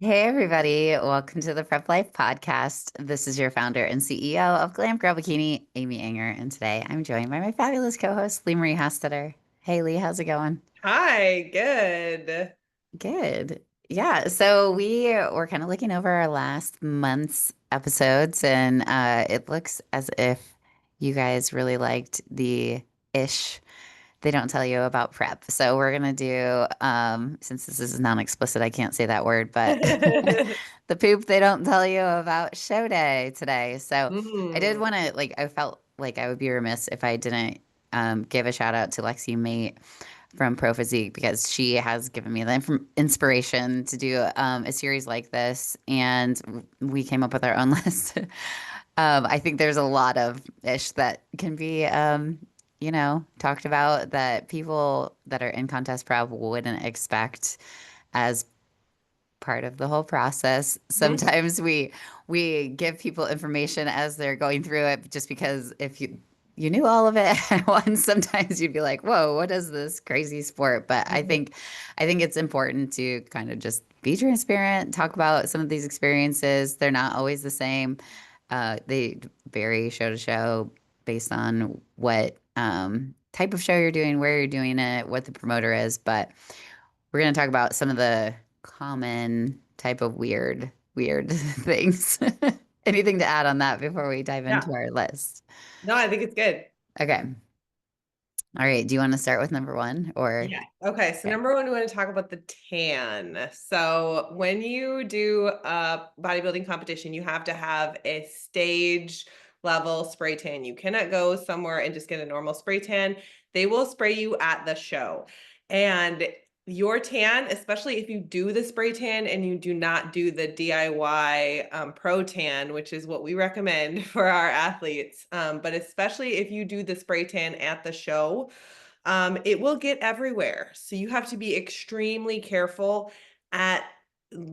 Hey, everybody. Welcome to the Prep Life Podcast. This is your founder and CEO of Glam Girl Bikini, Amy Anger. And today I'm joined by my fabulous co host, Lee Marie Hostetter. Hey, Lee, how's it going? Hi, good. Good. Yeah. So we were kind of looking over our last month's episodes, and it looks as if you guys really liked the ish they don't tell you about prep. So we're gonna do, since this is non-explicit, I can't say that word, but the poop they don't tell you about show day today. So I did Mm. want to I felt like I would be remiss if I didn't give a shout out to Lexi Mate from Pro Physique because she has given me the inspiration to do a series like this, and we came up with our own list. I think there's a lot of ish that can be, talked about that people that are in contest prep wouldn't expect as part of the whole process. Mhm. Sometimes we give people information as they're going through it just because if you knew all of it at once, sometimes you'd be like, "Whoa, what is this crazy sport?" But I think it's important to kind of just be transparent, talk about some of these experiences. They're not always the same. They vary show to show based on what type of show you're doing, where you're doing it, what the promoter is. But we're going to talk about some of the common type of weird things. Anything to add on that before we dive Yeah. into our list? No, I think it's good. Okay. All right. Do you want to start with number one or? Yeah. Okay. So Okay. number one, we want to talk about the tan. So when you do a bodybuilding competition, you have to have a stage level spray tan. You cannot go somewhere and just get a normal spray tan. They will spray you at the show. And your tan, especially if you do the spray tan and you do not do the DIY pro tan, which is what we recommend for our athletes, but especially if you do the spray tan at the show, it will get everywhere. So you have to be extremely careful at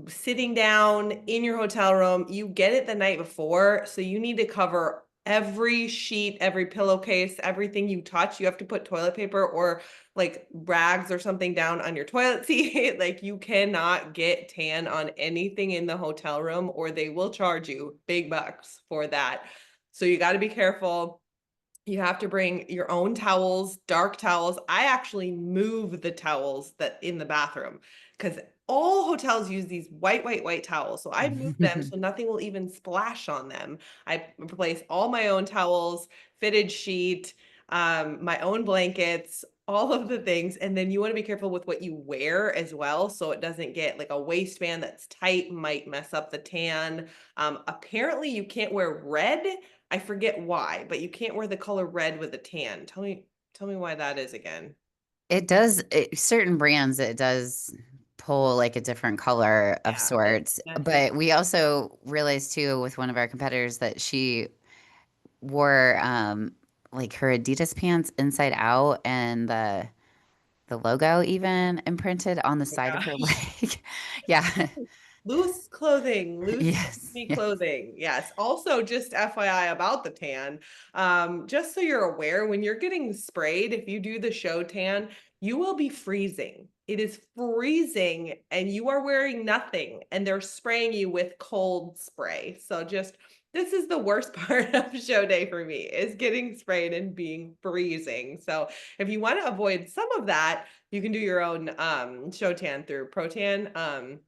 sitting down in your hotel room. You get it the night before, so you need to cover every sheet, every pillowcase, everything you touch. You have to put toilet paper or like rags or something down on your toilet seat. Like you cannot get tan on anything in the hotel room or they will charge you big bucks for that. So you got to be careful. You have to bring your own towels, dark towels. I actually move the towels that in the bathroom because all hotels use these white towels. So I move them so nothing will even splash on them. I replace all my own towels, fitted sheet, my own blankets, all of the things. And then you want to be careful with what you wear as well. So it doesn't get like a waistband that's tight, might mess up the tan. Apparently, you can't wear red. I forget why, but you can't wear the color red with a tan. Tell me why that is again. It does, certain brands, it does pull like a different color of Yeah, it sorts. messes But we also realized too with one of our competitors that she wore like her Adidas pants inside out and the logo even imprinted on the my side of her gosh. leg. Yeah. Loose clothing, loose Yes. me Yes. clothing. Yes. Also, just FYI about the tan, just so you're aware, when you're getting sprayed, if you do the show tan, you will be freezing. It is freezing and you are wearing nothing and they're spraying you with cold spray. So just this is the worst part of show day for me is getting sprayed and being freezing. So if you want to avoid some of that, you can do your own show tan through Protan.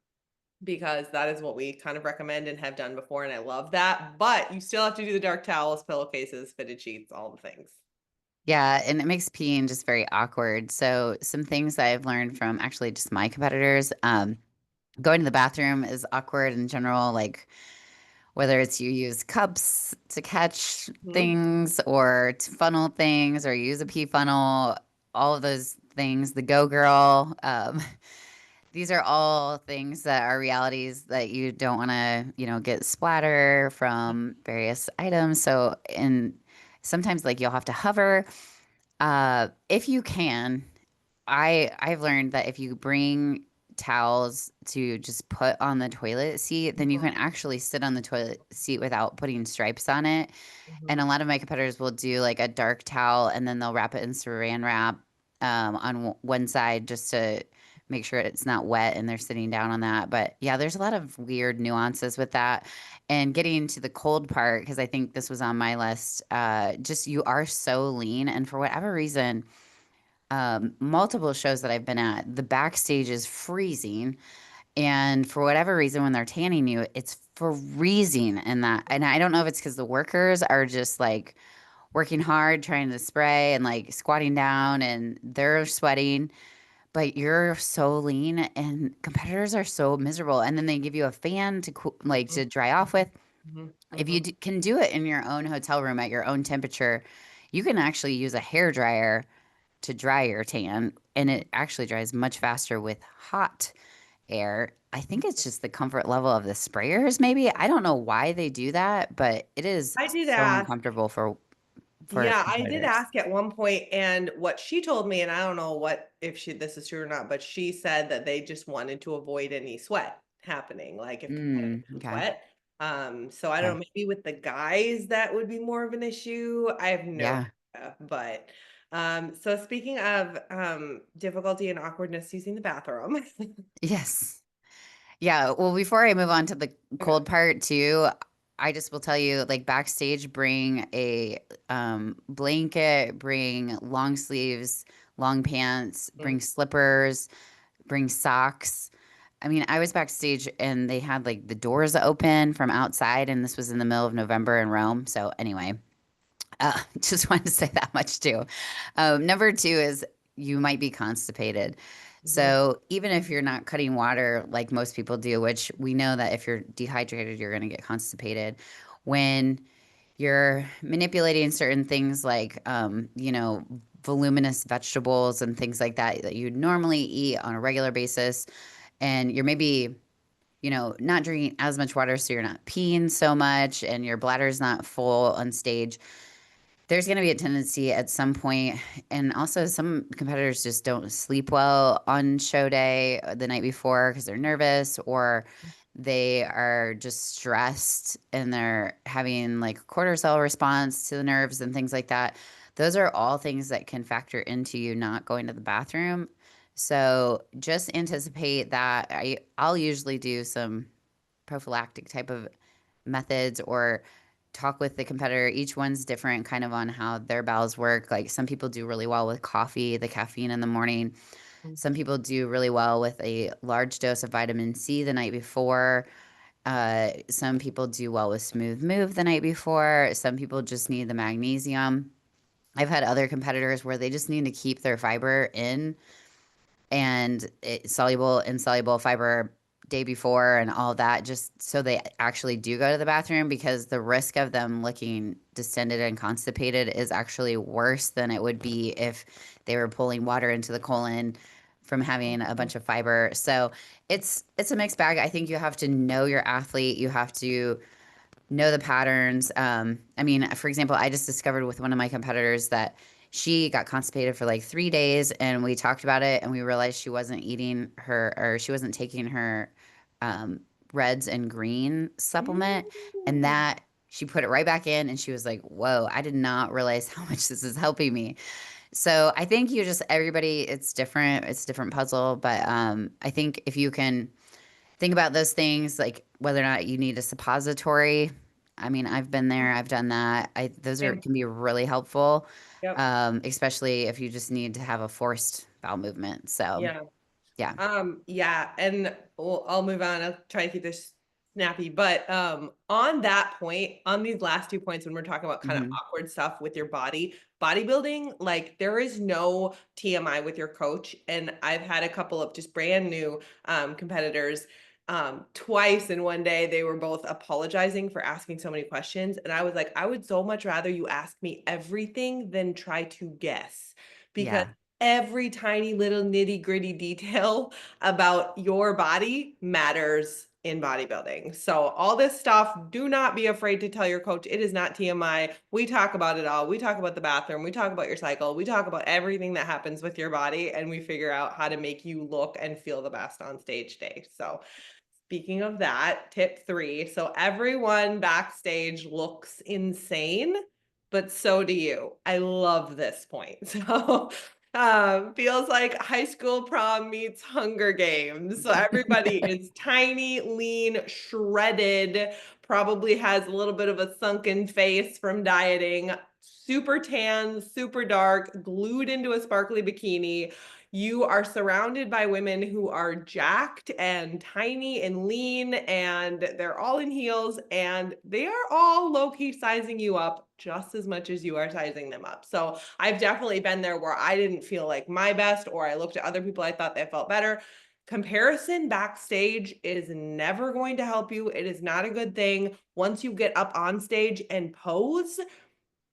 Because that is what we kind of recommend and have done before. And I love that. But you still have to do the dark towels, pillowcases, fitted sheets, all the things. Yeah, and it makes peeing just very awkward. So some things that I've learned from actually just my competitors, going to the bathroom is awkward in general, like whether it's you use cups to catch Mhm. things or to funnel things or use a pee funnel, all of those things, the go girl. These are all things that are realities that you don't want to, get splatter from various items. So, and sometimes like you'll have to hover. If you can, I've learned that if you bring towels to just put on the toilet seat, then you can actually sit on the toilet seat without putting stripes on it. And Mhm. a lot of my competitors will do like a dark towel and then they'll wrap it in saran wrap on one side just to make sure it's not wet and they're sitting down on that. But yeah, there's a lot of weird nuances with that. And getting to the cold part, because I think this was on my list, just you are so lean. And for whatever reason, multiple shows that I've been at, the backstage is freezing. And for whatever reason, when they're tanning you, it's freezing. And I don't know if it's because the workers are just like working hard, trying to spray and like squatting down and they're sweating, but you're so lean and competitors are so miserable. And then they give you a fan to like Mhm, to dry off with. mhm, If you mhm, can do it in your own hotel room at your own temperature, you can actually use a hair dryer to dry your tan, and mhm, it actually dries much faster with hot air. I think it's mhm. just the comfort level of the sprayers, maybe. I don't know why they do that, but it is I did so ask. uncomfortable for Yeah, I did competitors. ask at one point, and what she told me, and I don't know what if she this is true or not, but she said that they just wanted to avoid any sweat happening, like if competitors would Okay. sweat. So I don't Okay. know, maybe with the guys that would be more of an issue. I have no Yeah. idea, but so speaking of difficulty and awkwardness using the bathroom. Yes. Yeah. Well, before I move on to the Okay. cold part too, I just will tell you, like backstage, bring a blanket, bring long sleeves, long pants, Mm, bring slippers, bring socks. I mean, I was backstage and they had like the doors open from outside, and this was in the middle of November in Rome. So, anyway, just wanted to say that much too. Number two is you might be constipated. mhm, So, even if you're not cutting water like most people do, which we know that if you're dehydrated, you're going to get constipated. When you're manipulating certain things like, voluminous vegetables and things like that that you normally eat on a regular basis, and you're maybe not drinking as much water, so you're not peeing so much and your bladder's not full on stage, there's going to be a tendency at some point. And also, some competitors just don't sleep well on show day the night before because they're nervous, or they are just stressed and they're having like a cortisol response to the nerves and things like that. Those are all things that can factor into you not going to the bathroom. So just anticipate that. I'll usually do some prophylactic type of methods or talk with the competitor. Each one's different kind of on how their bowels work. Like some people do really well with coffee, the caffeine in the morning. mm, Some people do really well with a large dose of vitamin C the night before. Some people do well with smooth move the night before. Some people just need the magnesium. I've had other competitors where they just need to keep their fiber in and soluble, insoluble fiber day before and all that, just so they actually do go to the bathroom, because the risk of them looking distended and constipated is actually worse than it would be if they were pulling water into the colon from having a mm, bunch of fiber. So it's a mixed bag. I think you have to know your athlete. You have to know the patterns. I mean, for example, I just discovered with one of my competitors that she got constipated for like 3 days, and we talked about it, and we realized she wasn't eating her, or she wasn't taking her um, reds and green supplement, and mm. that she put it right back in, and she was like, "Whoa, I did not realize how much this is helping me." So I think you just everybody, it's different. It's a different puzzle, but I think if you can think about those things, like whether or not you need a suppository. I mean, I've been there, I've done that. Those are Same. can be really helpful, Yep. especially if you just need to have a forced bowel movement. So, Yeah. yeah. Yeah, and I'll move on. I'll try to keep this snappy. But on that point, on these last 2 points, when we're talking about kind of Hmm. awkward stuff with your body, bodybuilding, like there is no TMI with your coach. And I've had a couple of just brand new competitors. Twice in one day, they were both apologizing for asking so many questions. And I was like, I would so much rather you ask me everything than try to guess, because Yeah. every tiny little nitty gritty detail about your body matters in bodybuilding. So all this stuff, do not be afraid to tell your coach. It is not TMI. We talk about it all. We talk about the bathroom. We talk about your cycle. We talk about everything that happens with your body, and we figure out how to make you look and feel the best on stage day. So speaking of that, tip 3. So everyone backstage looks insane, but so do you. I love this point. So Feels like high school prom meets Hunger Games. So everybody is tiny, lean, shredded, probably has a little bit of a sunken face from dieting, super tan, super dark, glued into a sparkly bikini. You are surrounded by women who are jacked and tiny and lean, and they're all in heels, and they are all low-key sizing you up just as much as you are sizing them up. So I've definitely been there where I didn't feel like my best, or I looked at other people I thought they felt better. Comparison backstage is never going to help you. It is not a good thing. Once you get up on stage and pose,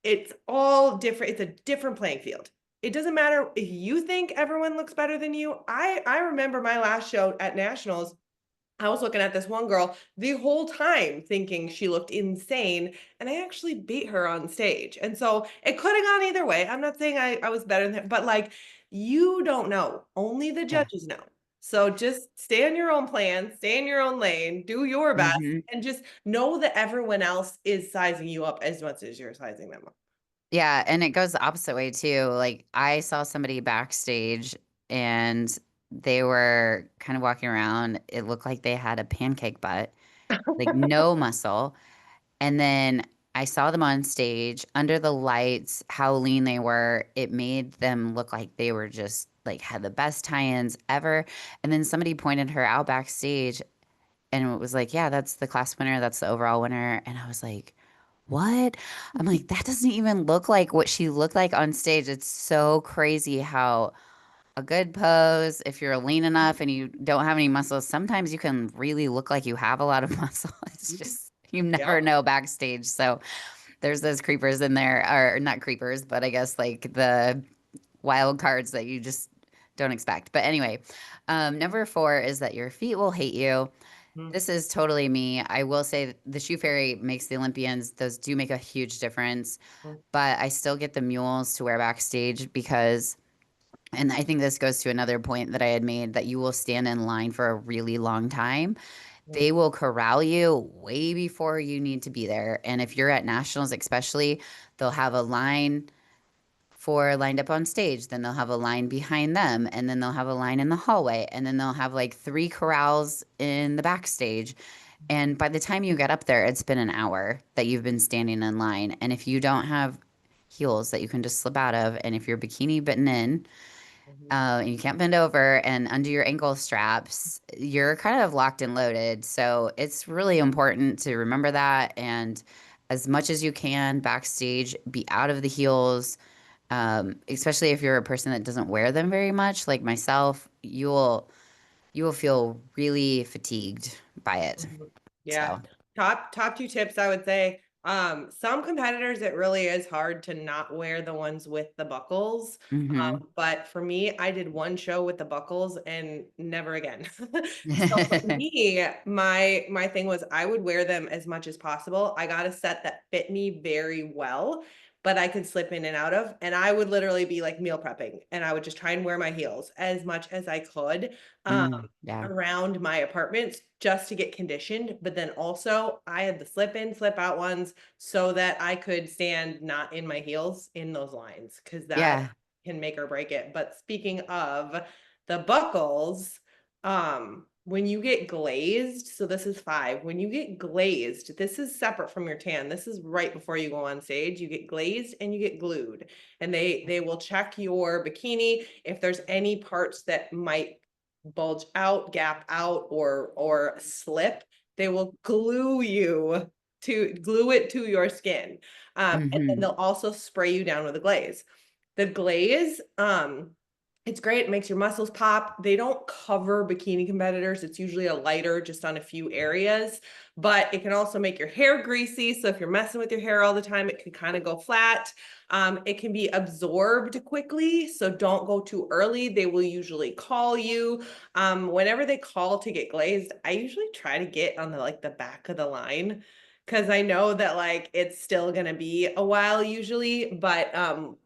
it's all different. It's a different playing field. It doesn't matter if you think everyone looks better than you. I remember my last show at Nationals. I was looking at this one girl the whole time thinking she looked insane, and I actually beat her on stage. And so it could have gone either way. I'm not saying I was better than her, but like, you don't know. Only the Yeah. judges know. So just stay on your own plan, stay in your own lane, do your best, Hmm. and just know that everyone else is sizing you up as much as you're sizing them up. Yeah, and it goes the opposite way too. Like I saw somebody backstage and they were kind of walking around. It looked like they had a pancake butt, like no muscle. And then I saw them on stage under the lights, how lean they were. It made them look like they were just like had the best tie-ins ever. And then somebody pointed her out backstage and it was like, yeah, that's the class winner, that's the overall winner. And I was like, what? I'm like, that doesn't even look like what she looked like on stage. It's so crazy how a good pose, if you're lean enough and you don't have any muscles, sometimes you can really look like you have a lot of muscle. It's just, you never Yep. know backstage. So there's those creepers in there, or not creepers, but I guess like the wild cards that you just don't expect. But anyway, number 4 is that your feet will hate you. Mhm. This is totally me. I will say that the shoe fairy makes the Olympians. Those do make a huge difference, but I still get the mules to wear backstage because, and I think this goes to another point that I had made, that you will stand in line for a really long time. They will corral you way before you need to be there. And if you're at nationals, especially, they'll have a line for lined up on stage. Then they'll have a line behind them. And then they'll have a line in the hallway. And then they'll have like 3 corrals in the backstage. And by the time you get up there, it's been an hour that you've been standing in line. And if you don't have heels that you can just slip out of, and if you're bikini bitten in, Mhm. and you can't bend over and undo your ankle straps, you're kind of locked and loaded. So it's really important to remember that. And as much as you can backstage, be out of the heels, especially if you're a person that doesn't wear them very much, like myself, you will feel really fatigued by it. Mhm. Yeah. So, Top 2 tips I would say. Some competitors, it really is hard to not wear the ones with the buckles. hmm But for me, I did one show with the buckles and never again. So for me, my thing was I would wear them as much as possible. I got a set that fit me very well, but I could slip in and out of, and I would literally be like meal prepping, and I would just try and wear my heels as much as I could. Um, Yeah. around my apartments just to get conditioned. But then also I had the slip in, slip out ones so that I could stand not in my heels in those lines because that Yeah. can make or break it. But speaking of the buckles, when you get glazed, so this is 5, when you get glazed, this is separate from your tan. This is right before you go on stage. You get glazed and you get glued. And they will check your bikini if there's any parts that might bulge out, gap out, or slip, they will glue it to your skin. And then hmm they'll also spray you down with a glaze. The glaze, it's great. It makes your muscles pop. They don't cover bikini competitors. It's usually a lighter just on a few areas, but it can also make your hair greasy. So if you're messing with your hair all the time, it could kind of go flat. It can be absorbed quickly. So don't go too early. They will usually call you. Whenever they call to get glazed, I usually try to get on the back of the line because I know that like it's still gonna be a while usually, but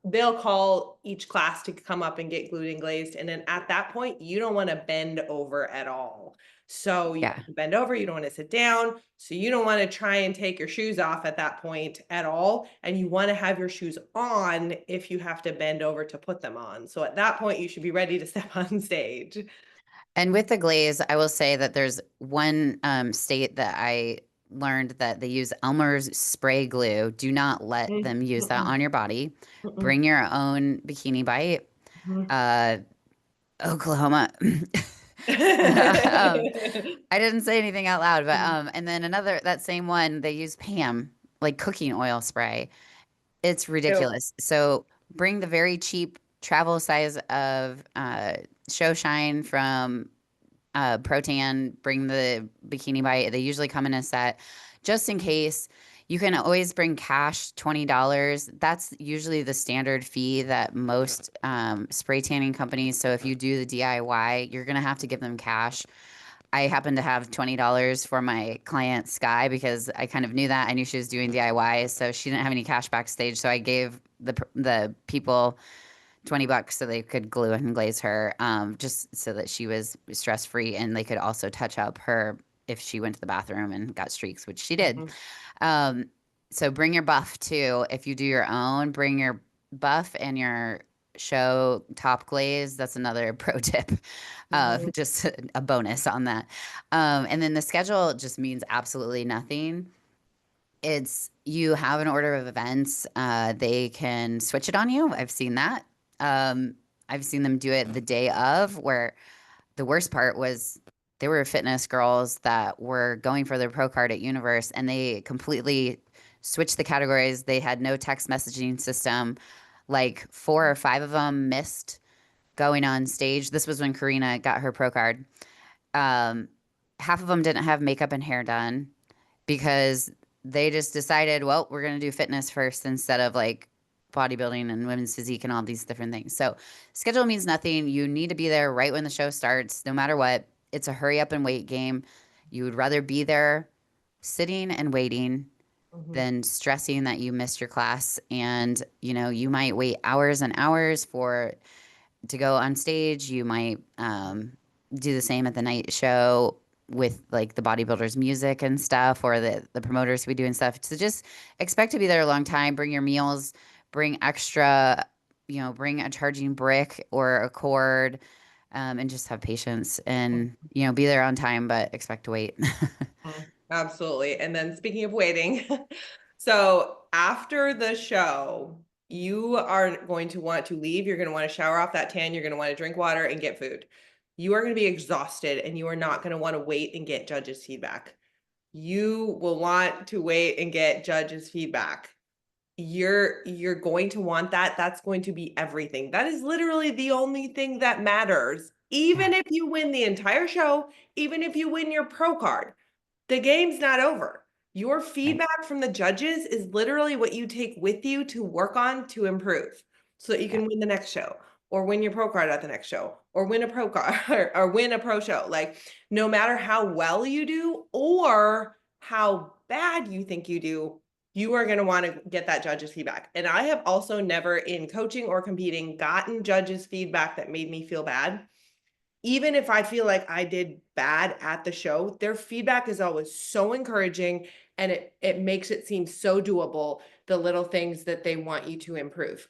they'll call each class to come up and get glued and glazed, and then at that point you don't want to bend over at all. So you Yeah. want to bend over, you don't want to sit down. So you don't want to try and take your shoes off at that point at all. And you want to have your shoes on if you have to bend over to put them on. So at that point, you should be ready to step on stage. And with the glaze, I will say that there's one state that I learned that they use Elmer's spray glue. Do not let Mm, them use that mm-mm, on your body. mm-mm, Bring your own bikini bite. mhm. Uh, Oklahoma. I didn't say anything out loud, but and then another that same one they use Pam like cooking oil spray. It's Ew. ridiculous. So bring the very cheap travel size of Show Shine from Protan, bring the Bikini Bite. They usually come in a set just in case. You can always bring cash, $20. That's usually the standard fee that most spray tanning companies. So if you do the DIY, you're going to have to give them cash. I happen to have $20 for my client Sky because I kind of knew that. I knew she was doing DIY, so she didn't have any cash backstage. So I gave the people $20 so they could glue and glaze her, just so that she was stress free and they could also touch up her if she went to the bathroom and got streaks, which she did. Mhm, Um, so bring your buff too. If you do your own, bring your buff and your show top glaze. That's another pro tip. mhm, Just a bonus on that. And then the schedule just means absolutely nothing. It's you have an order of events. They can switch it on you. I've seen that. Um, I've seen them do it the day of, where the worst part was there were fitness girls that were going for their pro card at Universe and they completely switched the categories. They had no text messaging system. Like four or five of them missed going on stage. This was when Karina got her pro card. Um, Half of them didn't have makeup and hair done because they just decided, well, we're going to do fitness first instead of like bodybuilding and women's physique and all these different things. So, schedule means nothing. You need to be there right when the show starts, no matter what. It's a hurry up and wait game. You would rather be there sitting and waiting mhm, than stressing that you missed your class. And, you might wait hours and hours for to go on stage. You might do the same at the night show with like the bodybuilders' music and stuff, or the promoters we do and stuff. So just expect to be there a long time. Bring your meals, bring extra, bring a charging brick or a cord, and just have patience and be there on time, but expect to wait. mhm. Absolutely. And then speaking of waiting, so after the show, you are going to want to leave. You're going to want to shower off that tan. You're going to want to drink water and get food. You are going to be exhausted and you are not going to want to wait and get judges' feedback. You will want to wait and get judges' feedback. You're going to want that. That's going to be everything. That is literally the only thing that matters. Yeah, Even if you win the entire show, even if you win your pro card, the game's not over. Your right. feedback from the judges is literally what you take with you to work on to improve so that you Yeah, can win the next show or win your pro card at the next show or win a pro card or win a pro show. Like, no matter how well you do or how bad you think you do, you are going to want to get that judge's feedback. And I have also never in coaching or competing gotten judges' feedback that made me feel bad. Even if I feel like I did bad at the show, their feedback is always so encouraging and it makes it seem so doable, the little things that they want you to improve.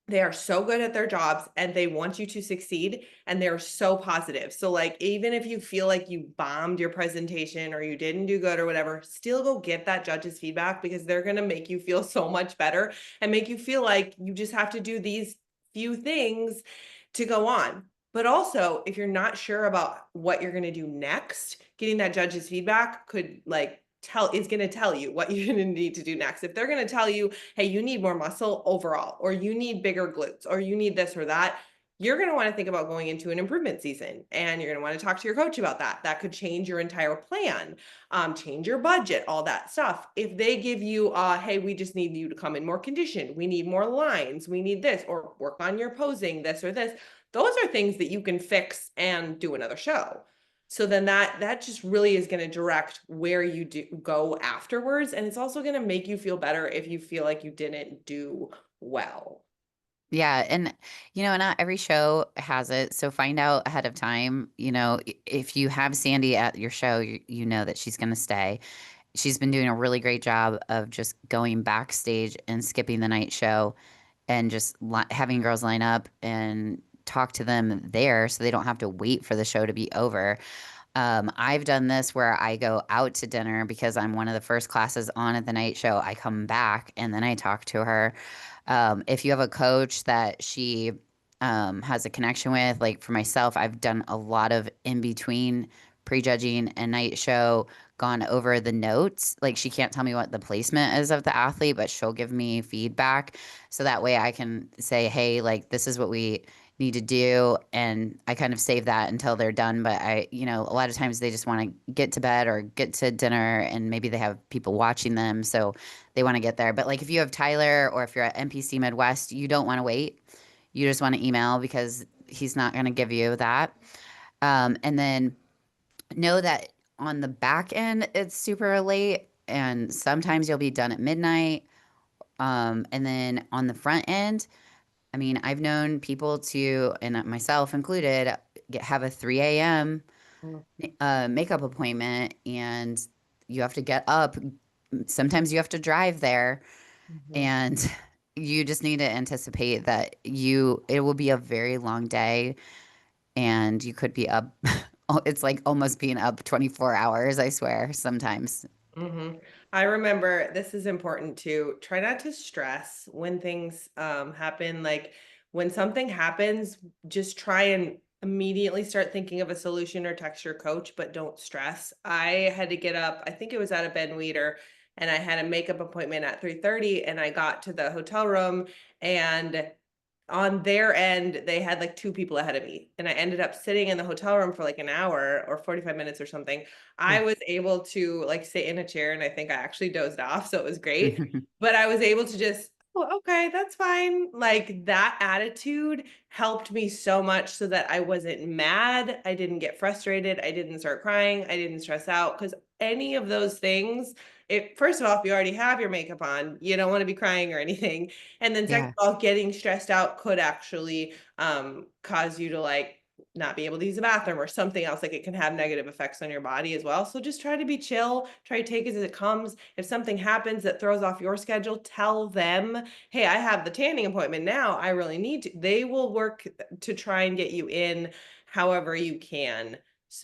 They are so good at their jobs and they want you to succeed and they're so positive. So like even if you feel like you bombed your presentation or you didn't do good or whatever, still go get that judge's feedback because they're going to make you feel so much better and make you feel like you just have to do these few things to go on. But also, if you're not sure about what you're going to do next, getting that judge's feedback could like tell is going to tell you what you're going to need to do next. If they're going to tell you, hey, you need more muscle overall, or you need bigger glutes, or you need this or that, you're going to want to think about going into an improvement season and you're going to want to talk to your coach about that. That could change your entire plan, change your budget, all that stuff. If they give you, hey, we just need you to come in more conditioned, we need more lines, we need this, or work on your posing, this or this, those are things that you can fix and do another show. So then that just really is going to direct where you do go afterwards. And it's also going to make you feel better if you feel like you didn't do well. Yeah, and not every show has it, so find out ahead of time. If you have Sandy at your show, you know that she's going to stay. She's been doing a really great job of just going backstage and skipping the night show and just having girls line up and talk to them there so they don't have to wait for the show to be over. I've done this where I go out to dinner because I'm one of the first classes on at the night show. I come back and then I talk to her. If you have a coach that she has a connection with, like for myself, I've done a lot of in between prejudging and night show, gone over the notes. Like she can't tell me what the placement is of the athlete, but she'll give me feedback. So that way I can say, hey, like this is what we need to do. And I kind of save that until they're done. But a lot of times they just want to get to bed or get to dinner and maybe they have people watching them. So they want to get there. But like if you have Tyler or if you're at NPC Midwest, you don't want to wait. You just want to email because he's not going to give you that. And then know that on the back end, it's super late. And sometimes you'll be done at midnight. And then on the front end, I mean, I've known people to, and myself included, have a 3 a.m. Mm. Makeup appointment, and you have to get up. Sometimes you have to drive there, Mhm. and you just need to anticipate that it will be a very long day, and you could be up. It's like almost being up 24 hours, I swear, sometimes. Hmm. I remember this is important too. Try not to stress when things happen. Like when something happens, just try and immediately start thinking of a solution or text your coach, but don't stress. I had to get up, I think it was at a Ben Weeder, and I had a makeup appointment at 3:30 and I got to the hotel room and on their end, they had like two people ahead of me. And I ended up sitting in the hotel room for like an hour or 45 minutes or something. I Oof. was able to like sit in a chair and I think I actually dozed off. So it was great. But I was able to just, oh, okay, that's fine. Like that attitude helped me so much so that I wasn't mad. I didn't get frustrated. I didn't start crying. I didn't stress out because any of those things, first of all, if you already have your makeup on, you don't want to be crying or anything. And then second Yeah. of all, getting stressed out could actually cause you to like not be able to use the bathroom or something else. Like it can have negative effects on your body as well. So just try to be chill, try to take it as it comes. If something happens that throws off your schedule, tell them, hey, I have the tanning appointment now. I really need to. They will work to try and get you in however you can.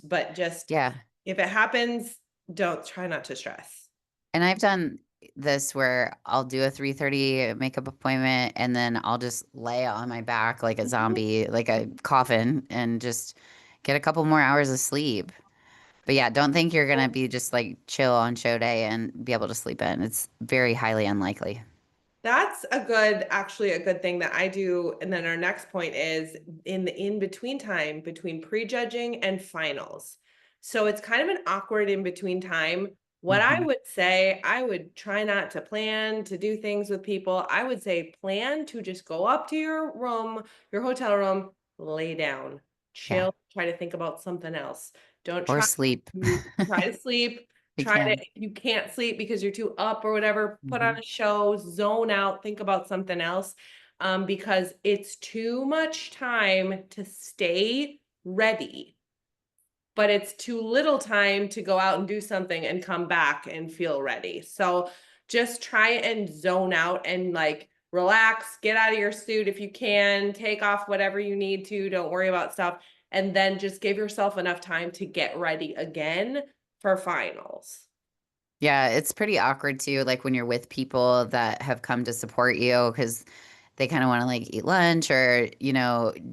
But just Yeah. if it happens, don't try not to stress. And I've done this where I'll do a 3:30 makeup appointment and then I'll just lay on my back like a zombie, like a coffin, and just get a couple more hours of sleep. But yeah, don't think you're gonna be just like chill on show day and be able to sleep in. It's very highly unlikely. That's actually a good thing that I do. And then our next point is in the in between time between prejudging and finals. So it's kind of an awkward in between time. What I Hmm. would say, I would try not to plan to do things with people. I would say plan to just go up to your room, your hotel room, lay down, Yeah. chill, try to think about something else. Don't Or try sleep. to try to sleep. We Try to, can. if you can't sleep because you're too up or whatever, put on Hmm. a show, zone out, think about something else. Because it's too much time to stay ready, but it's too little time to go out and do something and come back and feel ready. So just try and zone out and like relax, get out of your suit if you can, take off whatever you need to, don't worry about stuff, and then just give yourself enough time to get ready again for finals. Yeah, it's pretty awkward too, like when you're with people that have come to support you because they kind of want to like eat lunch or,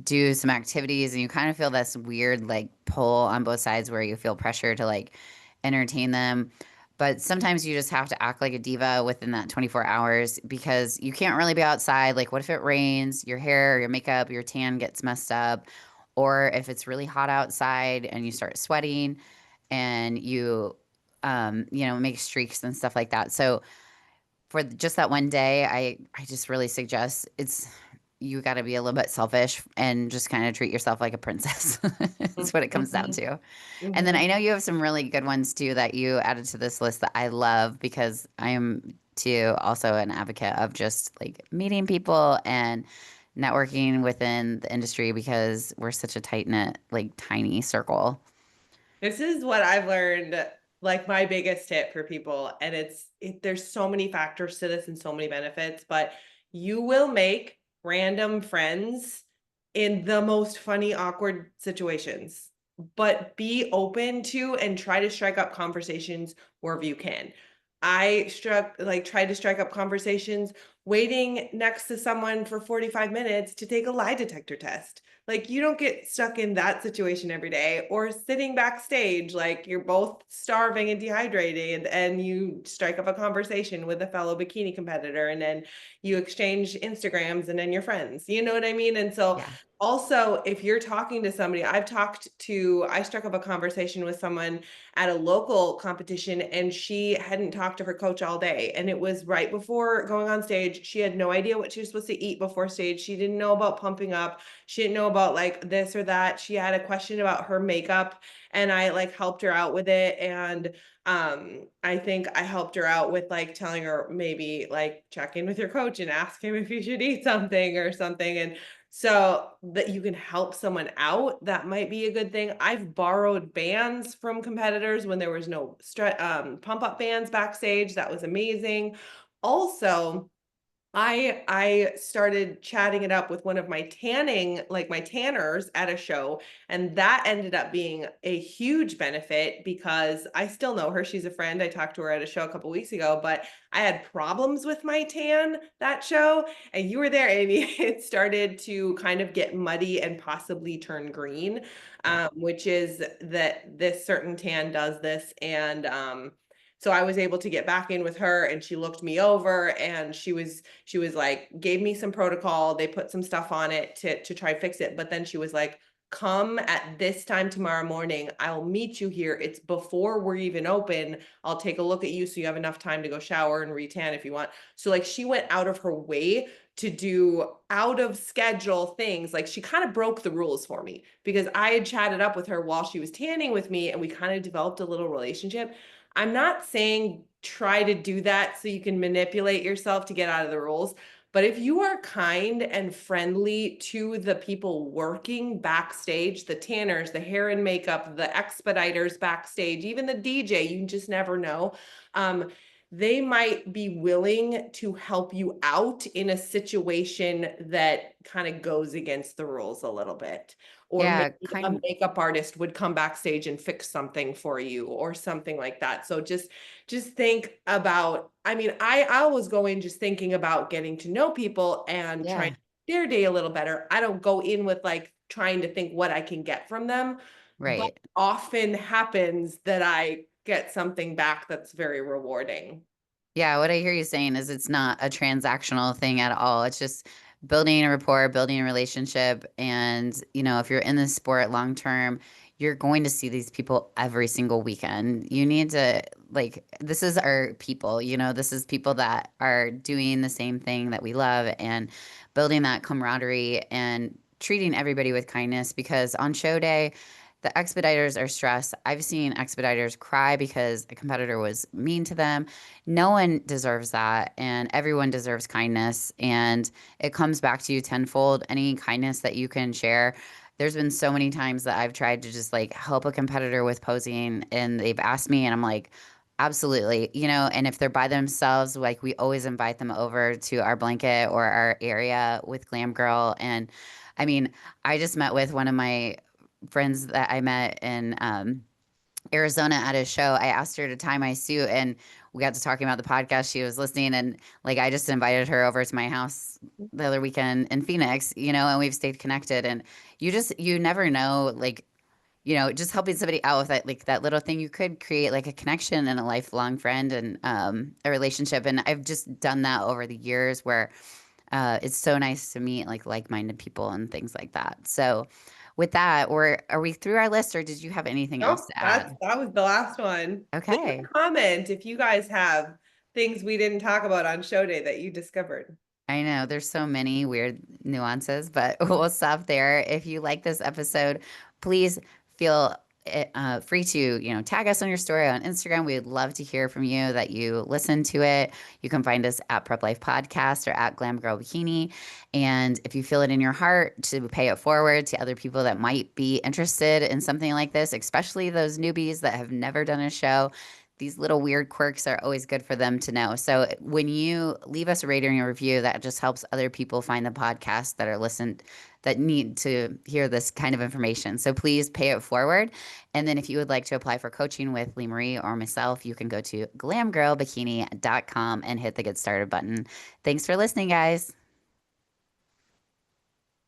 do some activities, and you kind of feel this weird like pull on both sides where you feel pressure to like entertain them. But sometimes you just have to act like a diva within that 24 hours because you can't really be outside. Like, what if it rains, your hair, your makeup, your tan gets messed up? Or if it's really hot outside and you start sweating and make streaks and stuff like that. So for just that one day, I just really suggest you got to be a little bit selfish and just kind of treat yourself like a princess. That's what it comes down Mhm, to. And then mhm. I know you have some really good ones too that you added to this list that I love because I am too also an advocate of just like meeting people and networking within the industry because we're such a tight knit, like tiny circle. This is what I've learned, like my biggest tip for people, and there's so many factors to this and so many benefits, but you will make random friends in the most funny, awkward situations. But be open to and try to strike up conversations wherever you can. Tried to strike up conversations waiting next to someone for 45 minutes to take a lie detector test. Like you don't get stuck in that situation every day, or sitting backstage like you're both starving and dehydrated and you strike up a conversation with a fellow bikini competitor and then you exchange Instagrams and then you're friends. You know what I mean? And so Yeah. also if you're talking to somebody, I struck up a conversation with someone at a local competition and she hadn't talked to her coach all day, and it was right before going on stage. She had no idea what she was supposed to eat before stage. She didn't know about pumping up. She didn't know about like this or that. She had a question about her makeup and I like helped her out with it. And I think I helped her out with like telling her maybe like check in with your coach and ask him if you should eat something or something. And so that you can help someone out, that might be a good thing. I've borrowed bands from competitors when there was no pump up bands backstage. That was amazing. Also, I started chatting it up with one of my my tanners at a show, and that ended up being a huge benefit because I still know her. She's a friend. I talked to her at a show a couple weeks ago, but I had problems with my tan that show, and you were there, Amy. It started to kind of get muddy and possibly turn green, Yeah. which is that this certain tan does this, and so I was able to get back in with her, and she looked me over, and she was like, gave me some protocol. They put some stuff on it to try fix it. But then she was like, come at this time tomorrow morning. I'll meet you here. It's before we're even open. I'll take a look at you so you have enough time to go shower and retan if you want. So like she went out of her way to do out of schedule things. Like she kind of broke the rules for me because I had chatted up with her while she was tanning with me and we kind of developed a little relationship. I'm not saying try to do that so you can manipulate yourself to get out of the rules. But if you are kind and friendly to the people working backstage, the tanners, the hair and makeup, the expediters backstage, even the DJ, you just never know. Um, they might be willing to help you out in a situation that kind of goes against the rules a little bit. Or maybe Yeah, a kind makeup artist would come backstage and fix something for you or something like that. So just think about, I mean, I always go in just thinking about getting to know people and trying yeah, to make their day a little better. I don't go in with like trying to think what I can get from them, but right. often happens that I get something back that's very rewarding. Yeah, what I hear you saying is it's not a transactional thing at all. It's just building a rapport, building a relationship. And, if you're in this sport long term, you're going to see these people every single weekend. You need to, like, this is our people, this is people that are doing the same thing that we love and building that camaraderie and treating everybody with kindness because on show day, the expediters are stressed. I've seen expediters cry because a competitor was mean to them. No one deserves that, and everyone deserves kindness. And it comes back to you tenfold. Any kindness that you can share. There's been so many times that I've tried to just like help a competitor with posing, and they've asked me, and I'm like, absolutely, and if they're by themselves, like we always invite them over to our blanket or our area with Glam Girl. And I mean, I just met with one of my friends that I met in Arizona at a show. I asked her to tie my suit and we got to talking about the podcast. She was listening and like I just invited her over to my house the other weekend in Phoenix, and we've stayed connected. And you never know, like, just helping somebody out with that, like that little thing, you could create like a connection and a lifelong friend and a relationship. And I've just done that over the years where it's so nice to meet like-minded people and things like that. So with that, are we through our list or did you have anything else Nope, to add? that was the last one. Leave Okay. a comment if you guys have things we didn't talk about on show day that you discovered. I know there's so many weird nuances, but we'll stop there. If you like this episode, please feel free to, tag us on your story on Instagram. We would love to hear from you that you listen to it. You can find us at Prep Life Podcast or at Glam Girl Bikini. And if you feel it in your heart to pay it forward to other people that might be interested in something like this, especially those newbies that have never done a show, these little weird quirks are always good for them to know. So when you leave us a rating or review, that just helps other people find the podcast that need to hear this kind of information. So please pay it forward. And then if you would like to apply for coaching with Lee Marie or myself, you can go to glamgirlbikini.com and hit the get started button. Thanks for listening, guys.